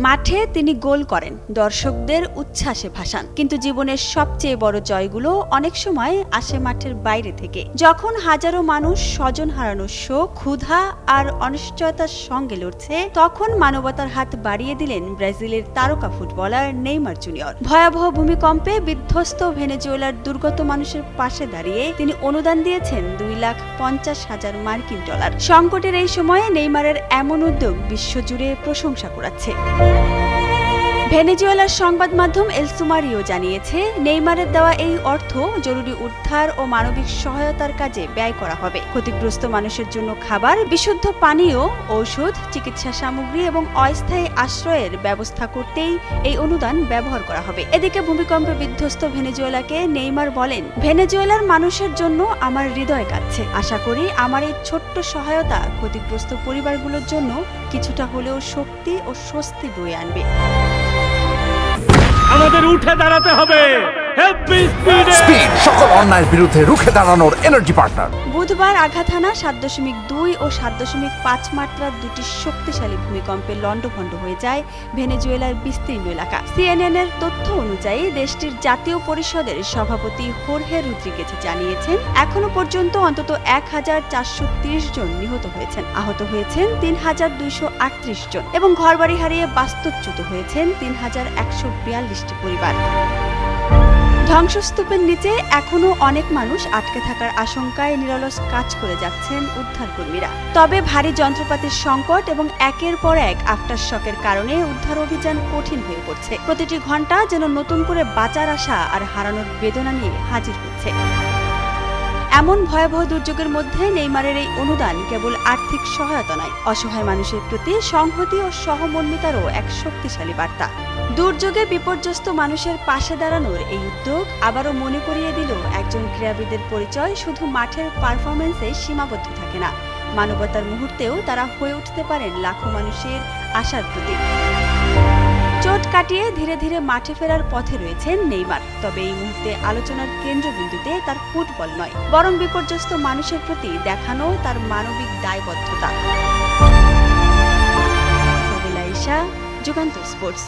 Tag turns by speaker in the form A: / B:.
A: মাঠে তিনি গোল করেন, দর্শকদের উচ্ছ্বাসে ভাসান, কিন্তু জীবনের সবচেয়ে বড় জয়গুলো অনেক সময় আসে মাঠের বাইরে থেকে। যখন হাজারো মানুষ স্বজন হারানোর শোক, ক্ষুধা আর অনিশ্চয়তার সঙ্গে লড়ছে, তখন মানবতার হাত বাড়িয়ে দিলেন ব্রাজিলের তারকা ফুটবলার নেইমার জুনিয়র। ভয়াবহ ভূমিকম্পে বিধ্বস্ত ভেনেজুয়েলার দুর্গত মানুষের পাশে দাঁড়িয়ে তিনি অনুদান দিয়েছেন $2,50,000 মার্কিন। সংকটের এই সময়ে নেইমারের এমন উদ্যোগ বিশ্বজুড়ে প্রশংসা কুড়াচ্ছে। ভেনেজুয়েলার সংবাদ মাধ্যম এল সুমারিও জানিয়েছে, নেইমারের দেওয়া এই অর্থ জরুরি উদ্ধার ও মানবিক সহায়তার কাজে ব্যয় করা হবে। ক্ষতিগ্রস্ত মানুষের জন্য খাবার, বিশুদ্ধ পানীয়, ঔষধ, চিকিৎসা সামগ্রী এবং অস্থায়ী আশ্রয়ের ব্যবস্থা করতেই এই অনুদান ব্যবহার করা হবে। এদিকে ভূমিকম্পে বিধ্বস্ত ভেনেজুয়েলাকে নেইমার বলেন, ভেনেজুয়েলার মানুষের জন্য আমার হৃদয় কাঁদছে। আশা করি আমার এই ছোট্ট সহায়তা ক্ষতিগ্রস্ত পরিবারগুলোর জন্য কিছুটা হলেও শক্তি ও স্বস্তি বয়ে আনবে।
B: আমাদের উঠে দাঁড়াতে হবে।
C: স্পিড, সকল অন্যায়ের বিরুদ্ধে রুখে দাঁড়ানোর এনার্জি পার্টনার।
A: বুধবার আঘাত হানা 7.2 ও 7.5 মাত্রার দুটি শক্তিশালী ভূমিকম্পে লণ্ডভণ্ড হয়ে যায় ভেনেজুয়েলার বিস্তীর্ণ এলাকা। CNN এর তথ্য অনুযায়ী দেশটির জাতীয় পরিষদের সভাপতি হোর্হে রদ্রিগেজ জানিয়েছেন, এখনো পর্যন্ত অন্তত 1,430 জন নিহত হয়েছেন, আহত হয়েছেন 3,238 জন এবং ঘরবাড়ি হারিয়ে বাস্তুচ্যুত হয়েছেন 3,142টি পরিবার। ধ্বংসস্তূপের নিচে এখনো অনেক মানুষ আটকে থাকার আশঙ্কায় নিরলস কাজ করে যাচ্ছেন উদ্ধারকর্মীরা। তবে ভারী যন্ত্রপাতির সংকট এবং একের পর এক আফটার শকের কারণে উদ্ধার অভিযান কঠিন হয়ে পড়ছে। প্রতিটি ঘন্টা যেন নতুন করে বাঁচার আশা আর হারানোর বেদনা নিয়ে হাজির হচ্ছে। এমন ভয়াবহ দুর্যোগের মধ্যে নেইমারের এই অনুদান কেবল আর্থিক সহায়তা নয়, অসহায় মানুষের প্রতি সংহতি ও সহমর্মিতারও এক শক্তিশালী বার্তা। দুর্যোগে বিপর্যস্ত মানুষের পাশে দাঁড়ানোর এই উদ্যোগ আবারও মনে করিয়ে দিল, একজন ক্রীড়াবিদের পরিচয় শুধু মাঠের পারফরমেন্সে সীমাবদ্ধ থাকে না, মানবতার মুহূর্তেও তারা হয়ে উঠতে পারেন লাখো মানুষের আশার প্রতীক। চোট কাটিয়ে ধীরে ধীরে মাঠে ফেরার পথে রয়েছেন নেইমার। তবে এই মুহূর্তে আলোচনার কেন্দ্রবিন্দুতে তার ফুটবল নয়, বরং বিপর্যস্ত মানুষের প্রতি দেখানো তার মানবিক দায়বদ্ধতা। যুগান্তর স্পোর্টস।